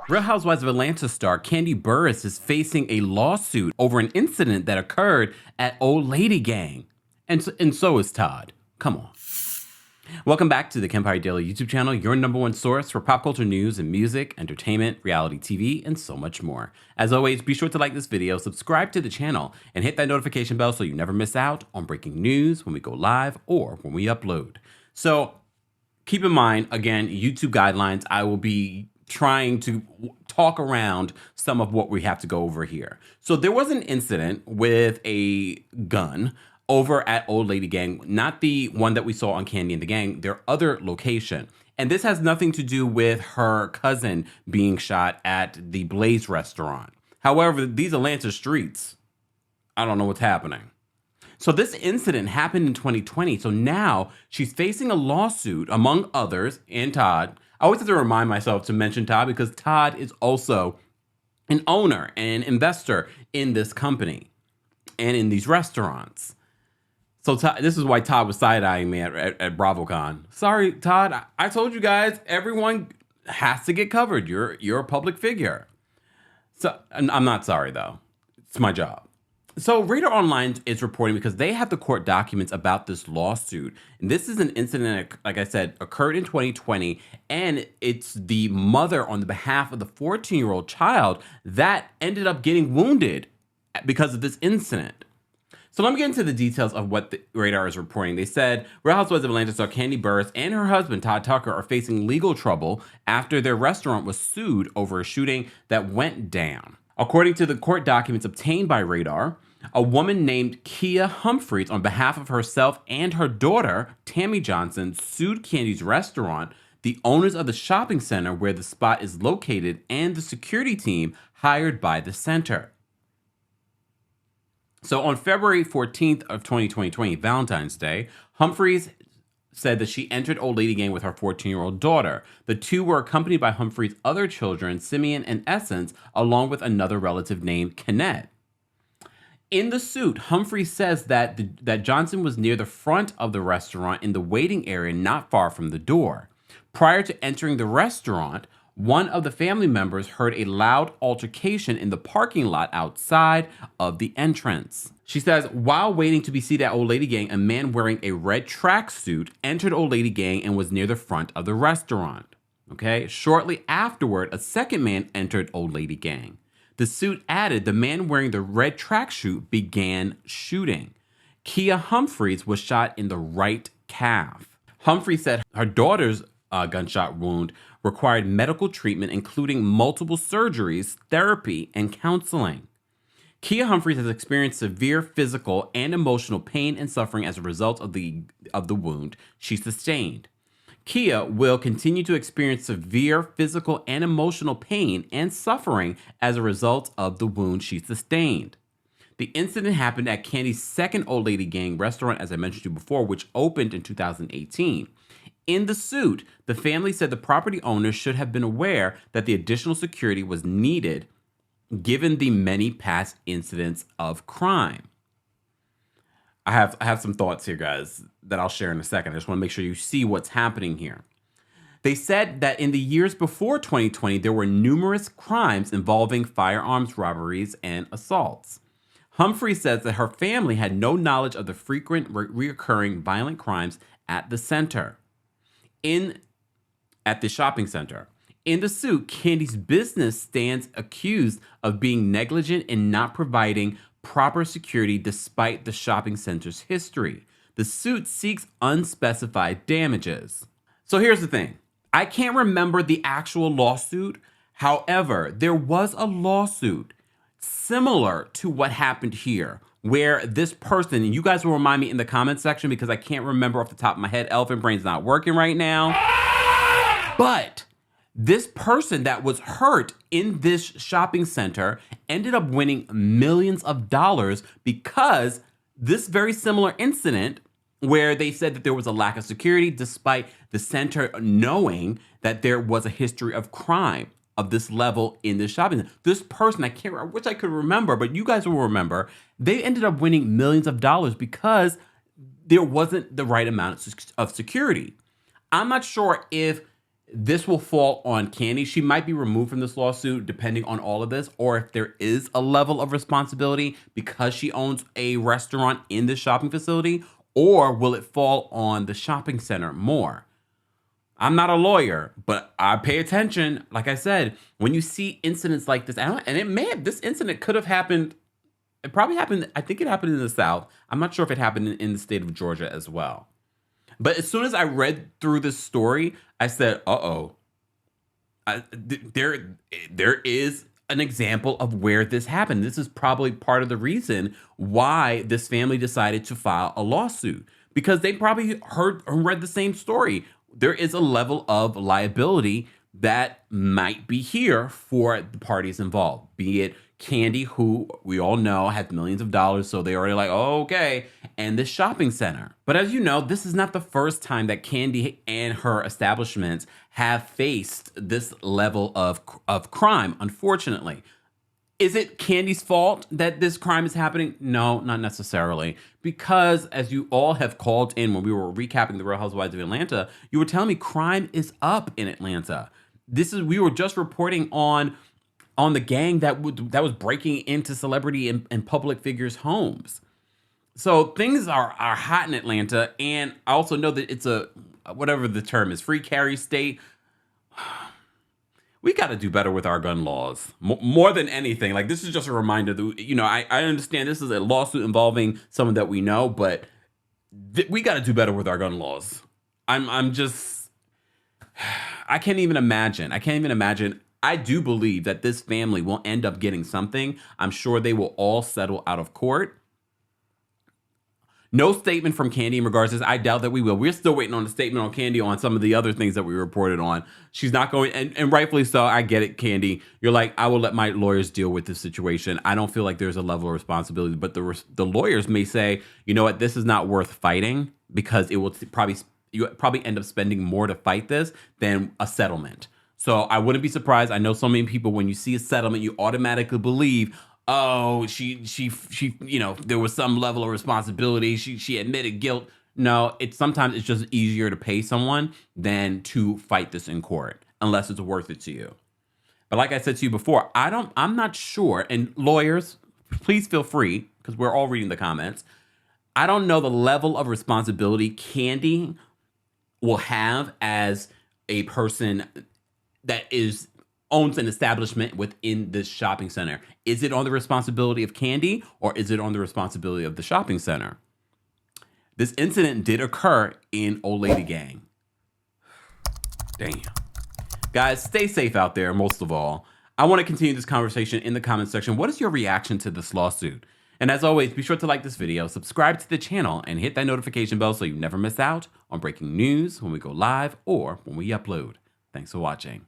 Real Housewives of Atlanta star Kandi Burruss is facing a lawsuit over an incident that occurred at Old Lady Gang. And so is Todd. Come on. Welcome back to the Kempire Daily YouTube channel, your #1 source for pop culture news and music, entertainment, reality TV, and so much more. As always, be sure to like this video, subscribe to the channel, and hit that notification bell so you never miss out on breaking news when we go live or when we upload. So keep in mind, again, YouTube guidelines, I will be trying to talk around some of what we have to go over here. So there was an incident with a gun over at Old Lady Gang, not the one that we saw on Kandi and the Gang, their other location. And this has nothing to do with her cousin being shot at the Blaze restaurant. However, these Atlanta streets, I don't know what's happening. So this incident happened in 2020. So now she's facing a lawsuit, among others, and Todd. I always have to remind myself to mention Todd because Todd is also an owner and investor in this company and in these restaurants. So this is why Todd was side-eyeing me at BravoCon. Sorry, Todd. I told you guys, everyone has to get covered. You're a public figure. So I'm not sorry, though. It's my job. So Radar Online is reporting because they have the court documents about this lawsuit. And this is an incident, like I said, occurred in 2020. And it's the mother on the behalf of the 14-year-old child that ended up getting wounded because of this incident. So let me get into the details of what the Radar is reporting. They said Real Housewives of Atlanta star Kandi Burruss and her husband, Todd Tucker, are facing legal trouble after their restaurant was sued over a shooting that went down. According to the court documents obtained by Radar, a woman named Kia Humphreys, on behalf of herself and her daughter, Tammy Johnson, sued Kandi's restaurant, the owners of the shopping center where the spot is located, and the security team hired by the center. So on February 14th of 2020, Valentine's Day, Humphreys said that she entered Old Lady Gang with her 14-year-old daughter. The two were accompanied by Humphreys' other children, Simeon and Essence, along with another relative named Kenneth. In the suit, Humphrey says that Johnson was near the front of the restaurant in the waiting area not far from the door. Prior to entering the restaurant, one of the family members heard a loud altercation in the parking lot outside of the entrance. She says, while waiting to be seated at Old Lady Gang, a man wearing a red tracksuit entered Old Lady Gang and was near the front of the restaurant. Okay. Shortly afterward, a second man entered Old Lady Gang. The suit added the man wearing the red tracksuit began shooting. Kia Humphreys was shot in the right calf. Humphrey said her daughter's gunshot wound required medical treatment, including multiple surgeries, therapy, and counseling. Kia Humphreys has experienced severe physical and emotional pain and suffering as a result of the wound she sustained. Kia will continue to experience severe physical and emotional pain and suffering as a result of the wound she sustained. The incident happened at Kandi's second Old Lady Gang restaurant, as I mentioned to you before, which opened in 2018. In the suit, the family said the property owners should have been aware that the additional security was needed given the many past incidents of crime. I have some thoughts here, guys, that I'll share in a second. I just want to make sure you see what's happening here. They said that in the years before 2020, there were numerous crimes involving firearms robberies and assaults. Humphrey says that her family had no knowledge of the frequent reoccurring violent crimes at the center. At the shopping center. In the suit, Kandi's business stands accused of being negligent in not providing proper security despite the shopping center's history. The suit seeks unspecified damages. So here's the thing. I can't remember the actual lawsuit. However, there was a lawsuit similar to what happened here, where this person, and you guys will remind me in the comment section because I can't remember off the top of my head. Elephant brain's not working right now. But this person that was hurt in this shopping center ended up winning millions of dollars because this very similar incident where they said that there was a lack of security despite the center knowing that there was a history of crime of this level in this shopping center. This person, I wish I could remember, but you guys will remember, they ended up winning millions of dollars because there wasn't the right amount of security. I'm not sure if this will fall on Kandi. She might be removed from this lawsuit depending on all of this, or if there is a level of responsibility because she owns a restaurant in this shopping facility, or will it fall on the shopping center more? I'm not a lawyer, but I pay attention. Like I said, when you see incidents like this, this incident could have happened. It probably happened. I think it happened in the South. I'm not sure if it happened in the state of Georgia as well. But as soon as I read through this story, I said, uh-oh. There is an example of where this happened. This is probably part of the reason why this family decided to file a lawsuit, because they probably heard or read the same story. There is a level of liability that might be here for the parties involved, be it Kandi, who we all know has millions of dollars, so they're already like, oh, okay, and this shopping center. But as you know, this is not the first time that Kandi and her establishments have faced this level of crime, unfortunately. Is it Kandi's fault that this crime is happening? No, not necessarily. Because as you all have called in when we were recapping the Real Housewives of Atlanta, you were telling me crime is up in Atlanta. We were just reporting on the gang that was breaking into celebrity and public figures' homes. So things are hot in Atlanta, and I also know that it's a, whatever the term is, free carry state. We got to do better with our gun laws, more than anything. Like, this is just a reminder that, you know, I understand this is a lawsuit involving someone that we know, but we got to do better with our gun laws. I'm just, I can't even imagine. I do believe that this family will end up getting something. I'm sure they will all settle out of court. No statement from Kandi in regards to this. I doubt that we will. We're still waiting on a statement on Kandi on some of the other things that we reported on. She's not going, and rightfully so. I get it, Kandi. You're like, I will let my lawyers deal with this situation. I don't feel like there's a level of responsibility, but the lawyers may say, you know what, this is not worth fighting, because it will you probably end up spending more to fight this than a settlement. So I wouldn't be surprised. I know so many people, when you see a settlement, you automatically believe, oh, she, you know, there was some level of responsibility. She admitted guilt. No, sometimes it's just easier to pay someone than to fight this in court, unless it's worth it to you. But like I said to you before, I'm not sure. And lawyers, please feel free, because we're all reading the comments. I don't know the level of responsibility Kandi will have as a person that owns an establishment within this shopping center. Is it on the responsibility of Kandi, or is it on the responsibility of the shopping center? This incident did occur in Old Lady Gang. Damn. Guys, stay safe out there, most of all. I want to continue this conversation in the comments section. What is your reaction to this lawsuit? And as always, be sure to like this video, subscribe to the channel, and hit that notification bell so you never miss out on breaking news when we go live or when we upload. Thanks for watching.